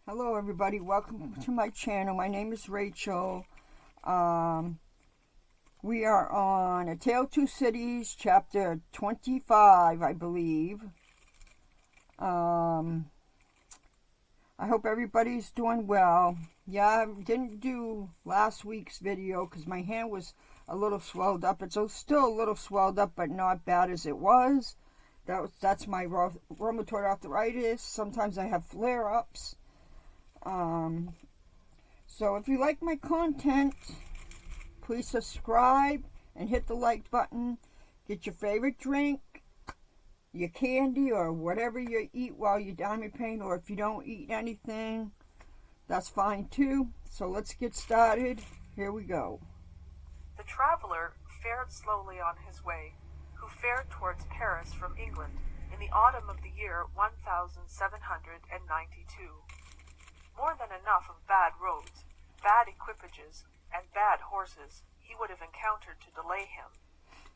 Hello everybody, welcome to my channel. My name is Rachel. We are on A Tale of Two Cities, chapter 25, I believe. I hope everybody's doing well. Yeah, I didn't do last week's video because my hand was a little swelled up. It's still a little swelled up, but not bad as it was. That's my rheumatoid arthritis. Sometimes I have flare-ups. So if you like my content, please subscribe and hit the like button. Get your favorite drink, your candy, or whatever you eat while you're down in pain, or if you don't eat anything, that's fine too. So let's get started. Here we go. The traveler fared slowly on his way, who fared towards Paris from England in the autumn of the year 1792. More than enough of bad roads, bad equipages, and bad horses he would have encountered to delay him,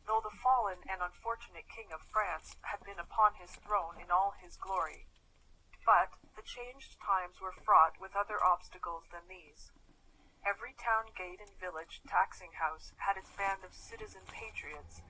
though the fallen and unfortunate King of France had been upon his throne in all his glory. But the changed times were fraught with other obstacles than these. Every town gate and village taxing house had its band of citizen patriots,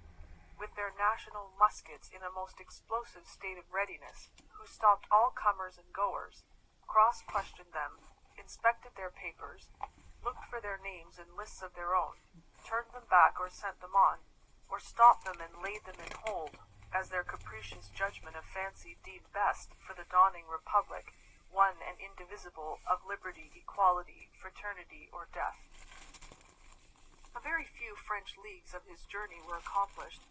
with their national muskets in a most explosive state of readiness, who stopped all comers and goers, cross-questioned them, inspected their papers, looked for their names in lists of their own, turned them back or sent them on, or stopped them and laid them in hold, as their capricious judgment of fancy deemed best for the dawning republic, one and indivisible, of liberty, equality, fraternity, or death. A very few French leagues of his journey were accomplished,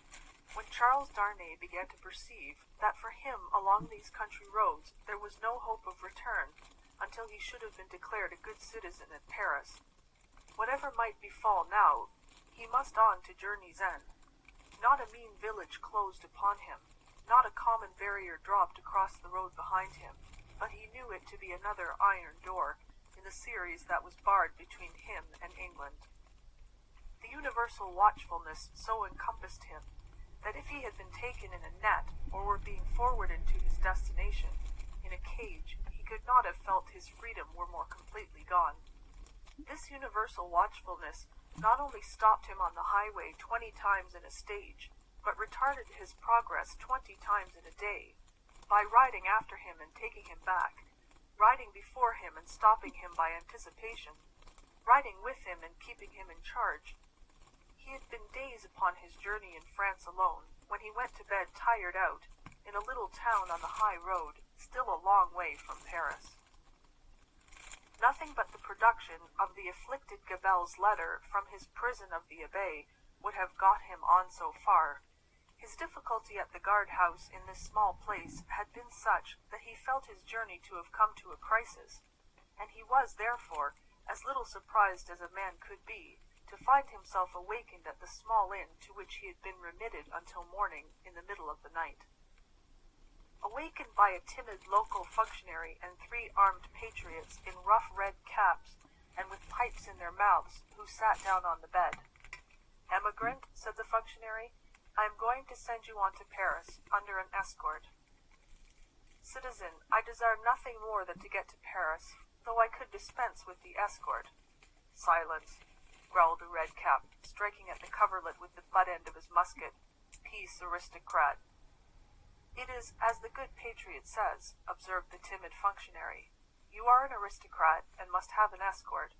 when Charles Darnay began to perceive that for him along these country roads there was no hope of return until he should have been declared a good citizen at Paris. Whatever might befall now, he must on to journey's end. Not a mean village closed upon him, not a common barrier dropped across the road behind him, but he knew it to be another iron door in the series that was barred between him and England. The universal watchfulness so encompassed him that if he had been taken in a net or were being forwarded to his destination in a cage, he could not have felt his freedom were more completely gone. This universal watchfulness not only stopped him on the highway 20 times in a stage, but retarded his progress 20 times in a day, by riding after him and taking him back, riding before him and stopping him by anticipation, riding with him and keeping him in charge. He had been days upon his journey in France alone, when he went to bed tired out, in a little town on the high road, still a long way from Paris. Nothing but the production of the afflicted Gabelle's letter from his prison of the Abbaye would have got him on so far. His difficulty at the guard-house in this small place had been such that he felt his journey to have come to a crisis, and he was, therefore, as little surprised as a man could be to find himself awakened at the small inn to which he had been remitted until morning in the middle of the night. Awakened by a timid local functionary and 3 armed patriots in rough red caps and with pipes in their mouths, who sat down on the bed. "Emigrant," said the functionary, "I am going to send you on to Paris, under an escort." "Citizen, I desire nothing more than to get to Paris, though I could dispense with the escort." "Silence," growled the red cap, striking at the coverlet with the butt end of his musket. "Peace, aristocrat." "It is as the good patriot says," observed the timid functionary. "You are an aristocrat, and must have an escort,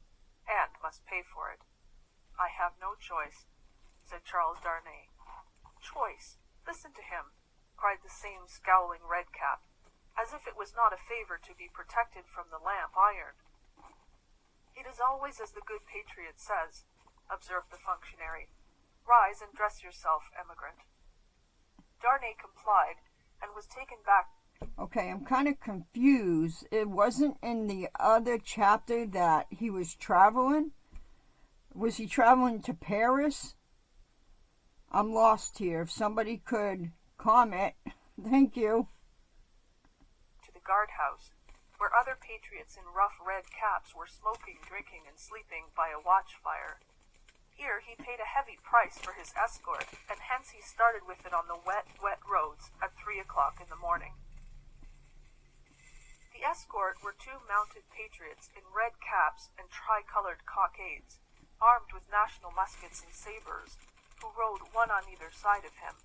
and must pay for it." "I have no choice," said Charles Darnay. "Choice? Listen to him," cried the same scowling red cap, as if it was not a favor to be protected from the lamp iron. "It is always as the good patriot says," observed the functionary. "Rise and dress yourself, emigrant." Darnay complied, and was taken back. Okay, I'm kind of confused. It wasn't in the other chapter that he was traveling? Was he traveling to Paris? I'm lost here. If somebody could comment, thank you. To the guardhouse, where other patriots in rough red caps were smoking, drinking, and sleeping by a watch fire. Here he paid a heavy price for his escort, and hence he started with it on the wet roads at 3 o'clock in the morning. The escort were two mounted patriots in red caps and tricolored cockades, armed with national muskets and sabres, who rode one on either side of him.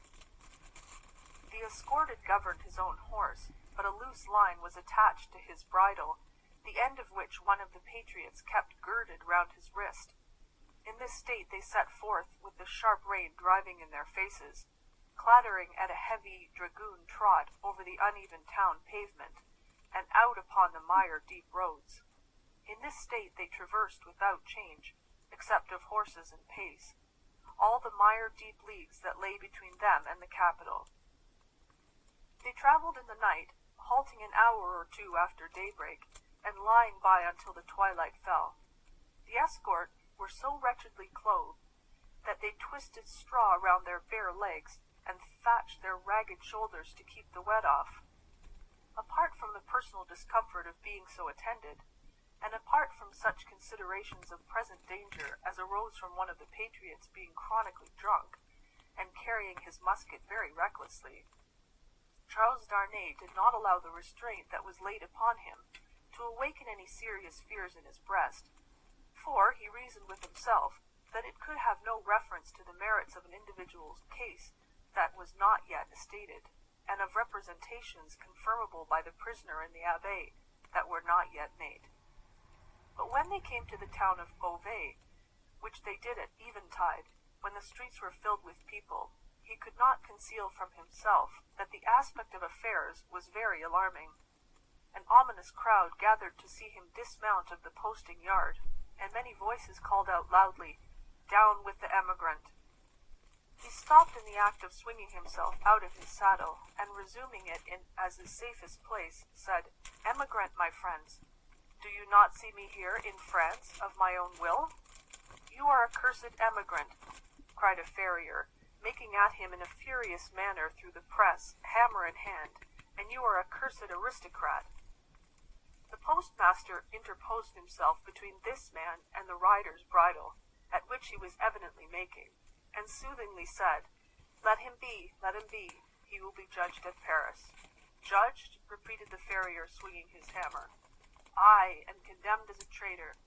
The escorted governed his own horse, but a loose line was attached to his bridle, the end of which one of the patriots kept girded round his wrist. In this state they set forth, with the sharp rain driving in their faces, clattering at a heavy dragoon trot over the uneven town pavement, and out upon the mire-deep roads. In this state they traversed without change, except of horses and pace, all the mire-deep leagues that lay between them and the capital. They travelled in the night, halting an hour or two after daybreak, and lying by until the twilight fell. The escort were so wretchedly clothed that they twisted straw round their bare legs and thatched their ragged shoulders to keep the wet off. Apart from the personal discomfort of being so attended, and apart from such considerations of present danger as arose from one of the patriots being chronically drunk, and carrying his musket very recklessly, Charles Darnay did not allow the restraint that was laid upon him to awaken any serious fears in his breast, for he reasoned with himself that it could have no reference to the merits of an individual's case that was not yet stated, and of representations confirmable by the prisoner and the abbé that were not yet made. But when they came to the town of Beauvais, which they did at eventide, when the streets were filled with people, he could not conceal from himself that the aspect of affairs was very alarming. An ominous crowd gathered to see him dismount of the posting yard, and many voices called out loudly, "Down with the emigrant!" He stopped in the act of swinging himself out of his saddle, and resuming it as his safest place, said, "Emigrant, my friends, do you not see me here in France of my own will?" "You are a cursed emigrant," cried a farrier, making at him in a furious manner through the press, hammer in hand, "and you are a cursed aristocrat." The postmaster interposed himself between this man and the rider's bridle, at which he was evidently making, and soothingly said, "Let him be, let him be. He will be judged at Paris." "Judged?" repeated the farrier, swinging his hammer. "Aye, and condemned as a traitor."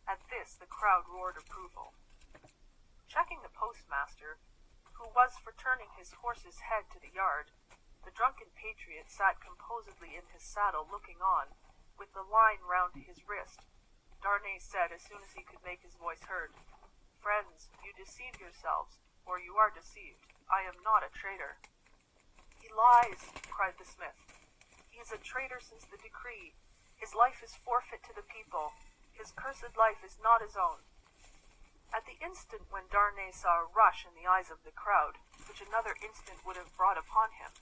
At this the crowd roared approval. Checking the postmaster, who was for turning his horse's head to the yard, the drunken patriot sat composedly in his saddle looking on, with the line round his wrist. Darnay said, as soon as he could make his voice heard, "Friends, you deceive yourselves, or you are deceived. I am not a traitor." "He lies," cried the smith. "He is a traitor since the decree. His life is forfeit to the people. His cursed life is not his own." At the instant when Darnay saw a rush in the eyes of the crowd, which another instant would have brought upon him,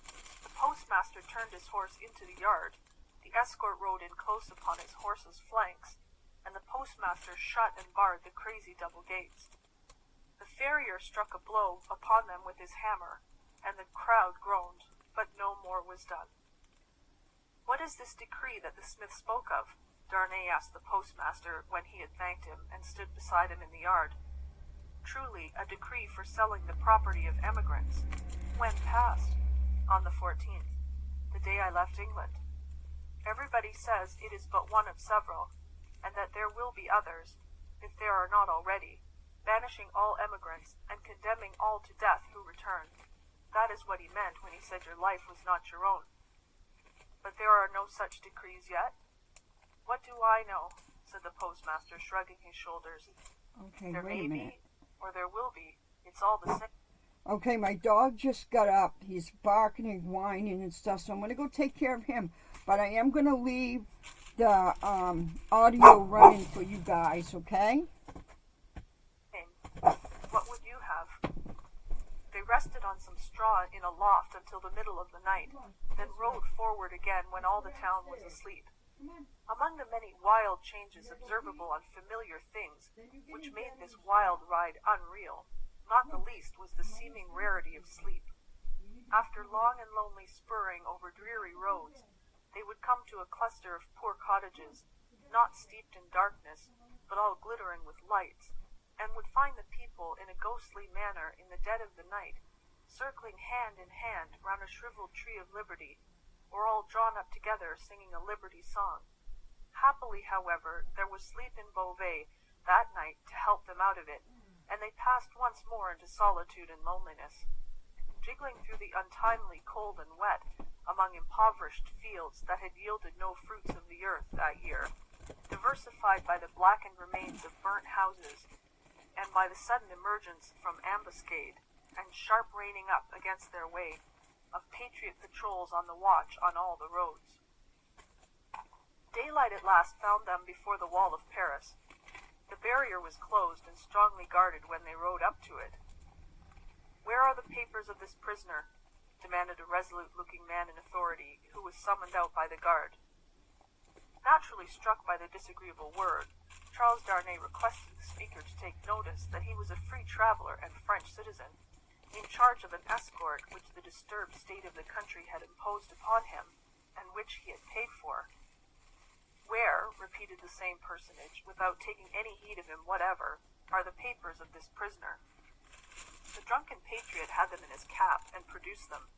the postmaster turned his horse into the yard, the escort rode in close upon his horse's flanks, and the postmaster shut and barred the crazy double gates. The farrier struck a blow upon them with his hammer, and the crowd groaned, but no more was done. "What is this decree that the smith spoke of?" Darnay asked the postmaster when he had thanked him and stood beside him in the yard. "Truly, a decree for selling the property of emigrants." "When passed?" "On the 14th, the day I left England. Everybody says it is but one of several, and that there will be others, if there are not already, banishing all emigrants and condemning all to death who return. That is what he meant when he said your life was not your own. But there are no such decrees yet?" "What do I know?" said the postmaster, shrugging his shoulders. Okay, "There wait may a minute. be, or there will be. It's all the same." Okay, my dog just got up. He's barking and whining and stuff, so I'm going to go take care of him. But I am going to leave the audio running for you guys, okay? "What would you have?" They rested on some straw in a loft until the middle of the night, then rode forward again when all the town was asleep. Among the many wild changes observable on familiar things, which made this wild ride unreal, not the least was the seeming rarity of sleep. After long and lonely spurring over dreary roads, they would come to a cluster of poor cottages, not steeped in darkness, but all glittering with lights, and would find the people in a ghostly manner in the dead of the night, circling hand in hand round a shriveled tree of liberty, were all drawn up together singing a liberty song. Happily, however, there was sleep in Beauvais that night to help them out of it, and they passed once more into solitude and loneliness. Jiggling through the untimely cold and wet, among impoverished fields that had yielded no fruits of the earth that year, diversified by the blackened remains of burnt houses, and by the sudden emergence from ambuscade, and sharp reining up against their way, of patriot patrols on the watch on all the roads. Daylight at last found them before the wall of Paris. The barrier was closed and strongly guarded when they rode up to it. "Where are the papers of this prisoner?" demanded a resolute-looking man in authority, who was summoned out by the guard. Naturally struck by the disagreeable word, Charles Darnay requested the speaker to take notice that he was a free traveler and French citizen, in charge of an escort which the disturbed state of the country had imposed upon him, and which he had paid for. "Where," repeated the same personage, without taking any heed of him whatever, "are the papers of this prisoner?" The drunken patriot had them in his cap, and produced them.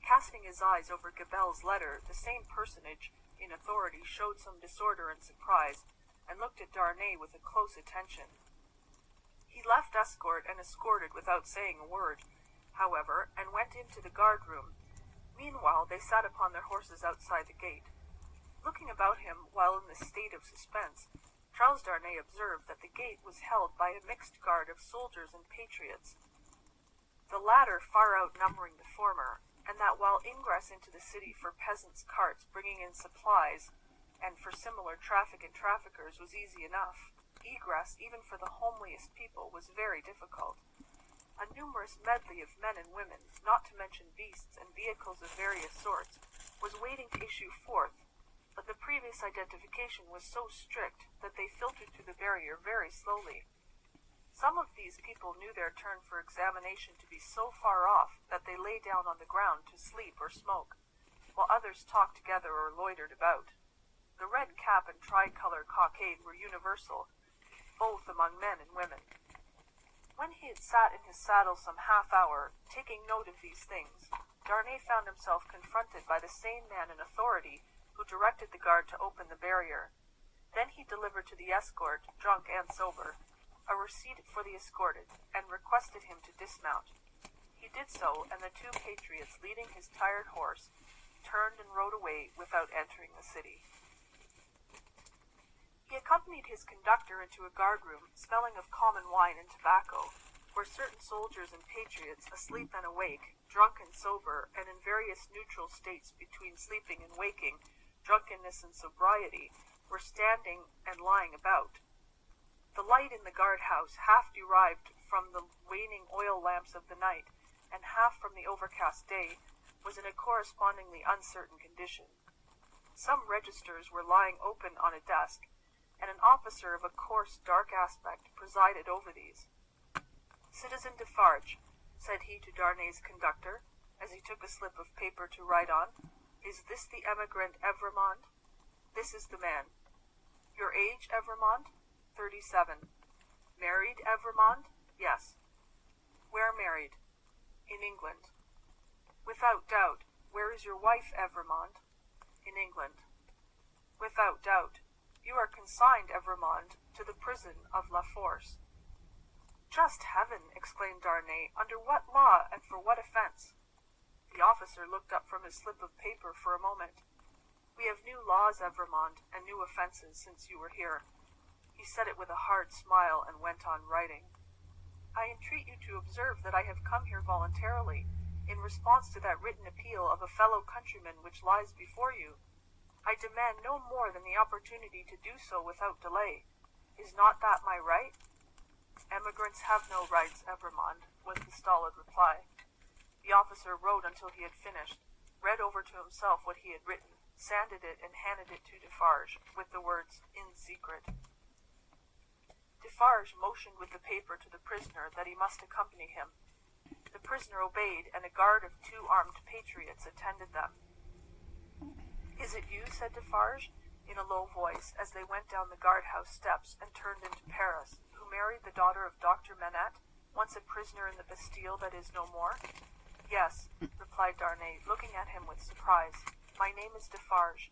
Casting his eyes over Gabelle's letter, the same personage in authority showed some disorder and surprise, and looked at Darnay with a close attention. He left escort and escorted without saying a word, however, and went into the guard-room. Meanwhile they sat upon their horses outside the gate. Looking about him while in this state of suspense, Charles Darnay observed that the gate was held by a mixed guard of soldiers and patriots, the latter far outnumbering the former, and that while ingress into the city for peasants' carts bringing in supplies, and for similar traffic and traffickers was easy enough, egress even for the homeliest people was very difficult. A numerous medley of men and women, not to mention beasts and vehicles of various sorts, was waiting to issue forth, but the previous identification was so strict that they filtered through the barrier very slowly. Some of these people knew their turn for examination to be so far off that they lay down on the ground to sleep or smoke, while others talked together or loitered about. The red cap and tricolour cockade were universal, both among men and women. When he had sat in his saddle some half-hour, taking note of these things, Darnay found himself confronted by the same man in authority who directed the guard to open the barrier. Then he delivered to the escort, drunk and sober, a receipt for the escorted, and requested him to dismount. He did so, and the two patriots, leading his tired horse, turned and rode away without entering the city. He accompanied his conductor into a guard-room, smelling of common wine and tobacco, where certain soldiers and patriots, asleep and awake, drunk and sober, and in various neutral states between sleeping and waking, drunkenness and sobriety, were standing and lying about. The light in the guard-house, half derived from the waning oil lamps of the night, and half from the overcast day, was in a correspondingly uncertain condition. Some registers were lying open on a desk, and an officer of a coarse, dark aspect presided over these. "Citizen Defarge," said he to Darnay's conductor, as he took a slip of paper to write on, "is this the emigrant Evrémonde?" "This is the man." "Your age, Evrémonde?" 37. "Married, Evrémonde?" "Yes." "Where married?" "In England." "Without doubt. Where is your wife, Evrémonde?" "In England." "Without doubt. You are consigned, Evrémonde, to the prison of La Force." "Just heaven!" exclaimed Darnay. "Under what law, and for what offence?" The officer looked up from his slip of paper for a moment. "We have new laws, Evrémonde, and new offences since you were here." He said it with a hard smile, and went on writing. "I entreat you to observe that I have come here voluntarily, in response to that written appeal of a fellow countryman which lies before you. I demand no more than the opportunity to do so without delay. Is not that my right?" "Emigrants have no rights, Evrémonde," was the stolid reply. The officer wrote until he had finished, read over to himself what he had written, sanded it, and handed it to Defarge, with the words, "In secret." Defarge motioned with the paper to the prisoner that he must accompany him. The prisoner obeyed, and a guard of 2 armed patriots attended them. "Is it you," said Defarge, in a low voice, as they went down the guard-house steps and turned into Paris, "who married the daughter of Dr. Manette, once a prisoner in the Bastille that is no more?" "Yes," replied Darnay, looking at him with surprise. My name is Defarge,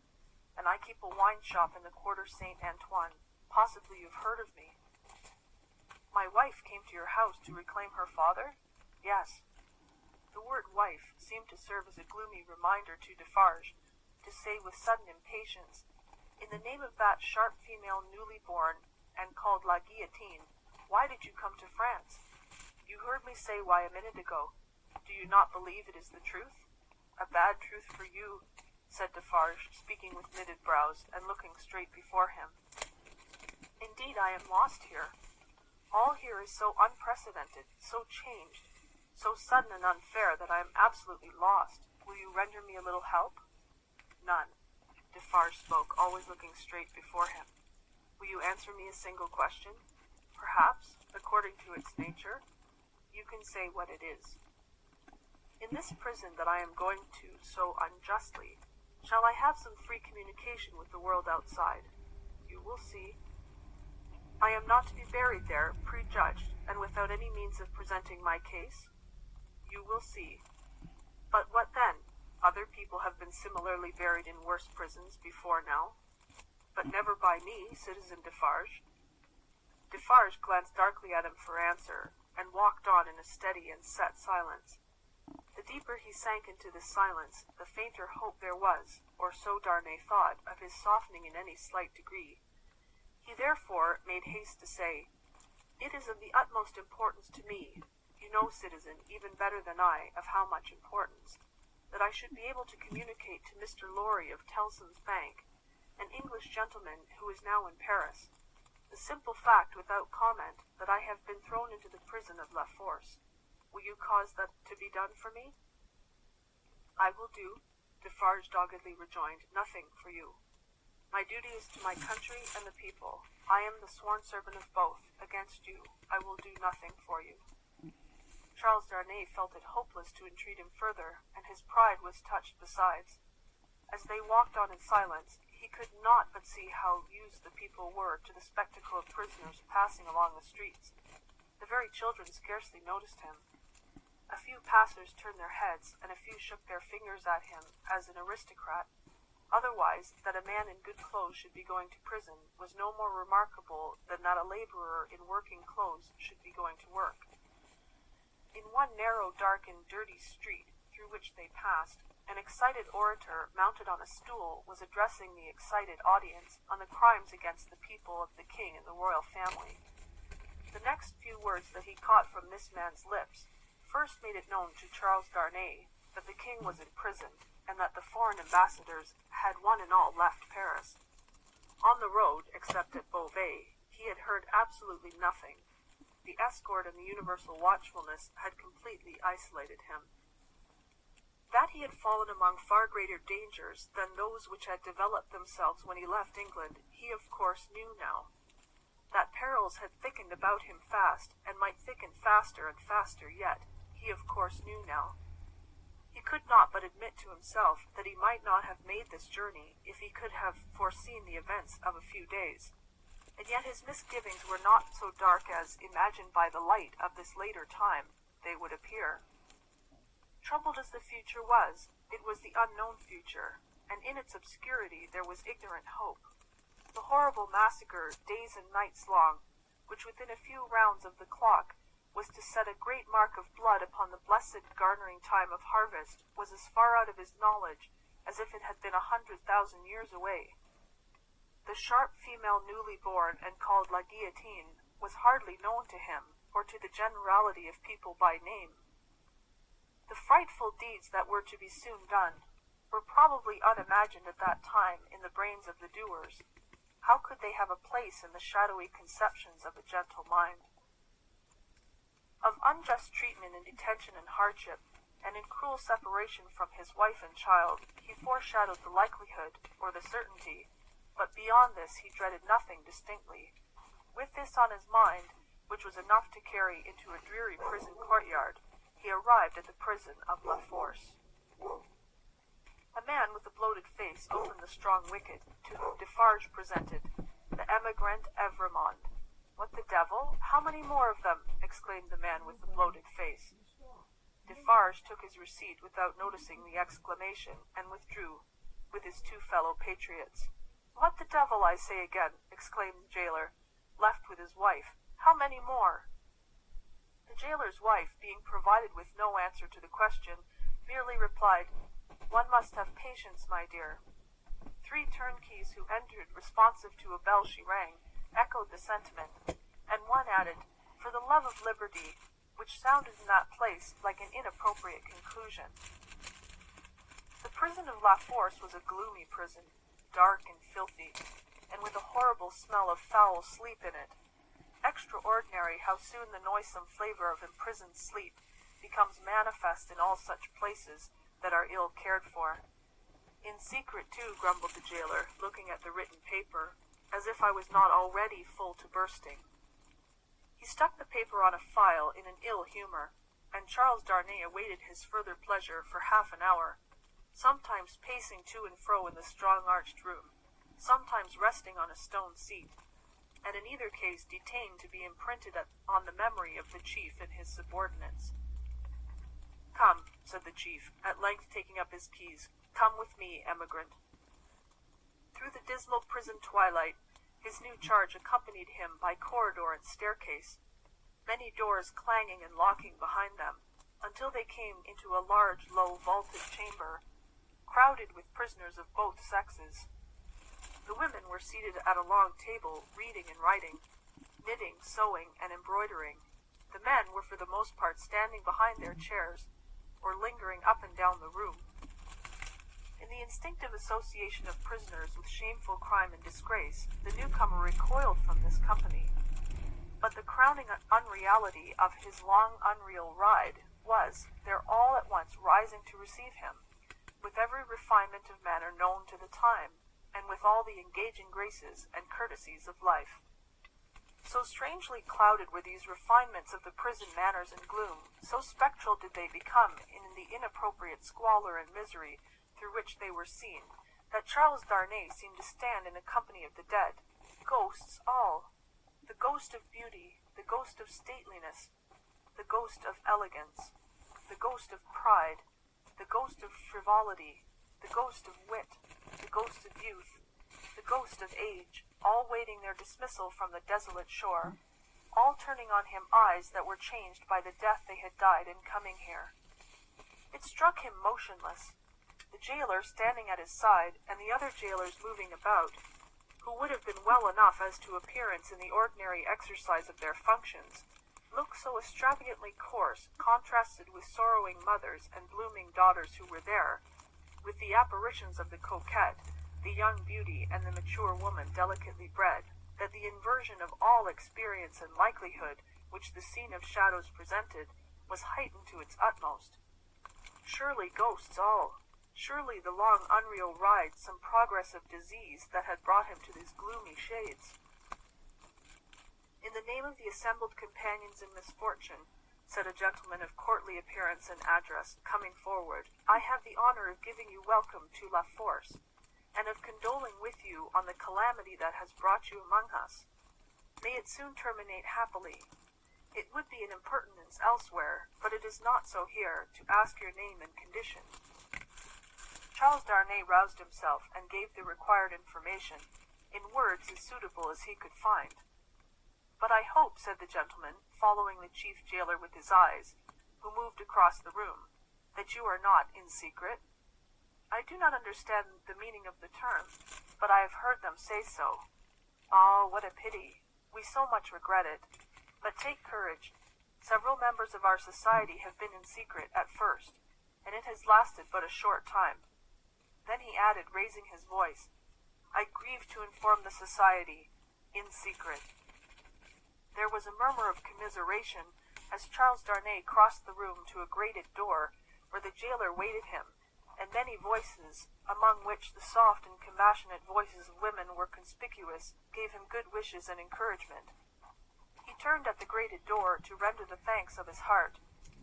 and I keep a wine shop in the Quarter Saint Antoine. Possibly you've heard of me. My wife came to your house to reclaim her father? Yes. The word wife seemed to serve as a gloomy reminder to Defarge, to say with sudden impatience, in the name of that sharp female newly born, and called La Guillotine, why did you come to France? You heard me say why a minute ago. Do you not believe it is the truth? A bad truth for you, said Defarge, speaking with knitted brows, and looking straight before him. Indeed, I am lost here. All here is so unprecedented, so changed, so sudden and unfair that I am absolutely lost. Will you render me a little help? None. Defarge spoke, always looking straight before him. Will you answer me a single question? Perhaps, according to its nature, you can say what it is. In this prison that I am going to so unjustly, shall I have some free communication with the world outside? You will see. I am not to be buried there, prejudged, and without any means of presenting my case? You will see. But what then? Other people have been similarly buried in worse prisons before now. But never by me, Citizen Defarge. Defarge glanced darkly at him for answer, and walked on in a steady and set silence. The deeper he sank into this silence, the fainter hope there was, or so Darnay thought, of his softening in any slight degree. He therefore made haste to say, It is of the utmost importance to me, you know, citizen, even better than I, of how much importance, that I should be able to communicate to Mr. Lorry of Tellson's Bank, an English gentleman who is now in Paris, the simple fact without comment that I have been thrown into the prison of La Force. Will you cause that to be done for me? I will do, Defarge doggedly rejoined, nothing for you. My duty is to my country and the people. I am the sworn servant of both. Against you, I will do nothing for you. Charles Darnay felt it hopeless to entreat him further, and his pride was touched besides. As they walked on in silence, he could not but see how used the people were to the spectacle of prisoners passing along the streets. The very children scarcely noticed him. A few passers turned their heads, and a few shook their fingers at him as an aristocrat. Otherwise, that a man in good clothes should be going to prison was no more remarkable than that a laborer in working clothes should be going to work. In one narrow, dark, and dirty street through which they passed, an excited orator mounted on a stool was addressing the excited audience on the crimes against the people of the king and the royal family. The next few words that he caught from this man's lips first made it known to Charles Darnay that the king was in prison, and that the foreign ambassadors had one and all left Paris. On the road, except at Beauvais, he had heard absolutely nothing. The escort and the universal watchfulness had completely isolated him. That he had fallen among far greater dangers than those which had developed themselves when he left England, he of course knew now. That perils had thickened about him fast, and might thicken faster and faster yet, he of course knew now. He could not but admit to himself that he might not have made this journey if he could have foreseen the events of a few days. And yet his misgivings were not so dark as, imagined by the light of this later time, they would appear. Troubled as the future was, it was the unknown future, and in its obscurity there was ignorant hope. The horrible massacre, days and nights long, which within a few rounds of the clock was to set a great mark of blood upon the blessed garnering time of harvest, was as far out of his knowledge as if it had been 100,000 years away. The sharp female newly born and called La Guillotine was hardly known to him, or to the generality of people by name. The frightful deeds that were to be soon done were probably unimagined at that time in the brains of the doers. How could they have a place in the shadowy conceptions of a gentle mind? Of unjust treatment in detention and hardship, and in cruel separation from his wife and child, he foreshadowed the likelihood, or the certainty, but beyond this he dreaded nothing distinctly. With this on his mind, which was enough to carry into a dreary prison courtyard, he arrived at the prison of La Force. A man with a bloated face opened the strong wicket, to whom Defarge presented the emigrant Evrémonde. "What the devil? How many more of them?" exclaimed the man with the bloated face. Defarge took his receipt without noticing the exclamation, and withdrew. with his two fellow patriots. "What the devil, I say again," exclaimed the jailer, "left with his wife? How many more?" The jailer's wife, being provided with no answer to the question, merely replied, "One must have patience, my dear." Three turnkeys who entered responsive to a bell she rang echoed the sentiment, and one added, "For the love of liberty," which sounded in that place like an inappropriate conclusion. The prison of La Force was a gloomy prison, dark and filthy, and with a horrible smell of foul sleep in it. Extraordinary how soon the noisome flavor of imprisoned sleep becomes manifest in all such places that are ill cared for. "In secret, too," grumbled the jailer, looking at the written paper, "as if I was not already full to bursting." He stuck the paper on a file in an ill humor, and Charles Darnay awaited his further pleasure for half an hour, sometimes pacing to and fro in the strong-arched room, sometimes resting on a stone seat, and in either case detained to be imprinted on the memory of the chief and his subordinates. "Come," said the chief, at length taking up his keys, "come with me, emigrant." Through the dismal prison twilight, his new charge accompanied him by corridor and staircase, many doors clanging and locking behind them, until they came into a large, low, vaulted chamber, crowded with prisoners of both sexes. The women were seated at a long table, reading and writing, knitting, sewing, and embroidering. The men were for the most part standing behind their chairs, or lingering up and down the room. In the instinctive association of prisoners with shameful crime and disgrace, the newcomer recoiled from this company. But the crowning unreality of his long unreal ride was, their all at once rising to receive him, with every refinement of manner known to the time, and with all the engaging graces and courtesies of life. So strangely clouded were these refinements of the prison manners and gloom, so spectral did they become in the inappropriate squalor and misery through which they were seen, that Charles Darnay seemed to stand in the company of the dead. Ghosts all, the ghost of beauty, the ghost of stateliness, the ghost of elegance, the ghost of pride, the ghost of frivolity, the ghost of wit, the ghost of youth, the ghost of age, all waiting their dismissal from the desolate shore, all turning on him eyes that were changed by the death they had died in coming here. It struck him motionless. The jailer standing at his side, and the other jailers moving about, who would have been well enough as to appearance in the ordinary exercise of their functions, looked so extravagantly coarse, contrasted with sorrowing mothers and blooming daughters who were there, with the apparitions of the coquette, the young beauty, and the mature woman delicately bred, that the inversion of all experience and likelihood which the scene of shadows presented was heightened to its utmost. Surely ghosts all! Surely the long unreal ride some progress of disease that had brought him to these gloomy shades. "In the name of the assembled companions in misfortune," said a gentleman of courtly appearance and address, coming forward, "I have the honor of giving you welcome to La Force, and of condoling with you on the calamity that has brought you among us. May it soon terminate happily. It would be an impertinence elsewhere, but it is not so here, to ask your name and condition." Charles Darnay roused himself and gave the required information, in words as suitable as he could find. "But I hope," said the gentleman, following the chief jailer with his eyes, who moved across the room, "that you are not in secret?" "I do not understand the meaning of the term, but I have heard them say so." "Ah, what a pity! We so much regret it. But take courage. Several members of our society have been in secret at first, and it has lasted but a short time." Then he added, raising his voice, "I grieve to inform the society, in secret." There was a murmur of commiseration as Charles Darnay crossed the room to a grated door where the jailer waited him, and many voices, among which the soft and compassionate voices of women were conspicuous, gave him good wishes and encouragement. He turned at the grated door to render the thanks of his heart.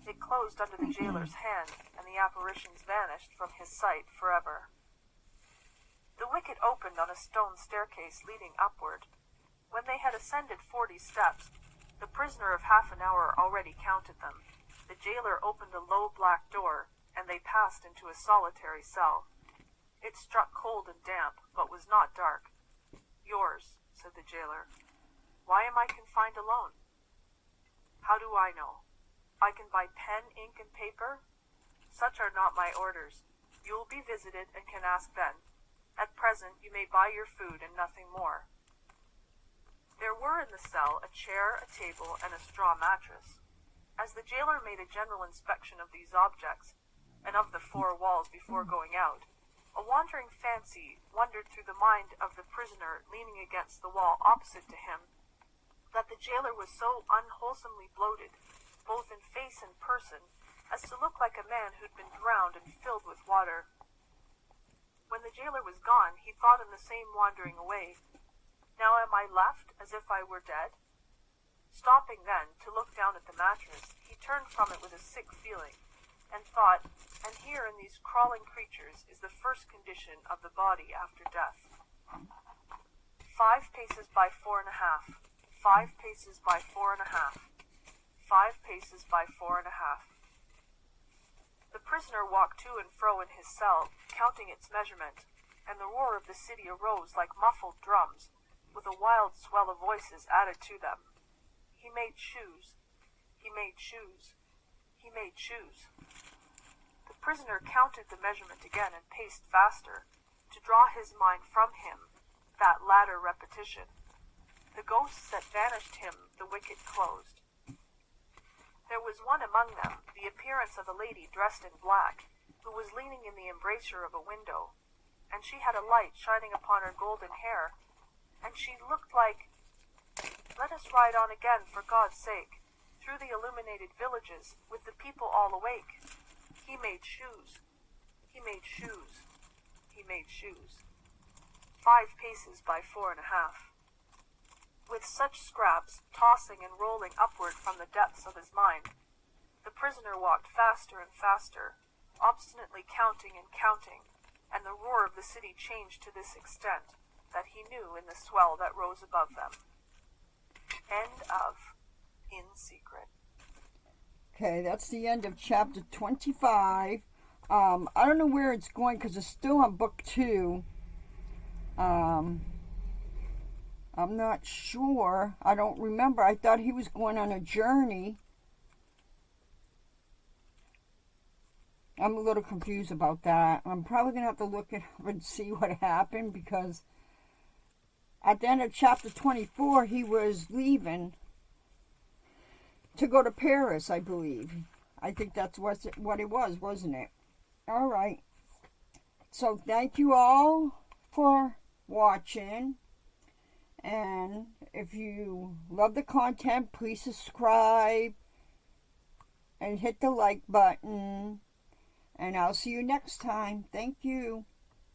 It closed under the jailer's hand, and the apparitions vanished from his sight forever. The wicket opened on a stone staircase leading upward. When they had ascended 40 steps, the prisoner of half an hour already counted them. The jailer opened a low black door, and they passed into a solitary cell. It struck cold and damp, but was not dark. "Yours," said the jailer. "Why am I confined alone?" "How do I know? I can buy pen, ink, and paper. Such are not my orders. You will be visited and can ask then. At present you may buy your food and nothing more." There were in the cell a chair, a table, and a straw mattress. As the jailer made a general inspection of these objects, and of the four walls before going out, a wandering fancy wandered through the mind of the prisoner leaning against the wall opposite to him, that the jailer was so unwholesomely bloated, both in face and person, as to look like a man who'd been drowned and filled with water. When the jailer was gone, he thought in the same wandering way, "Now am I left as if I were dead?" Stopping then to look down at the mattress, he turned from it with a sick feeling, and thought, and here in these crawling creatures is the first condition of the body after death. 5 paces by 4.5, 5 paces by 4.5, 5 paces by 4.5. The prisoner walked to and fro in his cell, counting its measurement, and the roar of the city arose like muffled drums, with a wild swell of voices added to them. He made shoes. He made shoes. He made shoes. The prisoner counted the measurement again and paced faster, to draw his mind from him that latter repetition. The ghosts that vanished him the wicket closed. There was one among them, the appearance of a lady dressed in black, who was leaning in the embrasure of a window, and she had a light shining upon her golden hair, and she looked like— "Let us ride on again, for God's sake, through the illuminated villages, with the people all awake. He made shoes. He made shoes. He made shoes. 5 paces by 4.5. With such scraps, tossing and rolling upward from the depths of his mind, the prisoner walked faster and faster, obstinately counting and counting, and the roar of the city changed to this extent, that he knew in the swell that rose above them. End of In Secret. Okay, that's the end of chapter 25. I don't know where it's going because it's still on book 2. I'm not sure. I don't remember. I thought he was going on a journey. I'm a little confused about that. I'm probably going to have to look it up and see what happened, because at the end of chapter 24, he was leaving to go to Paris, I believe. I think that's what it was, wasn't it? All right. So thank you all for watching. And if you love the content, please subscribe and hit the like button. And I'll see you next time. Thank you.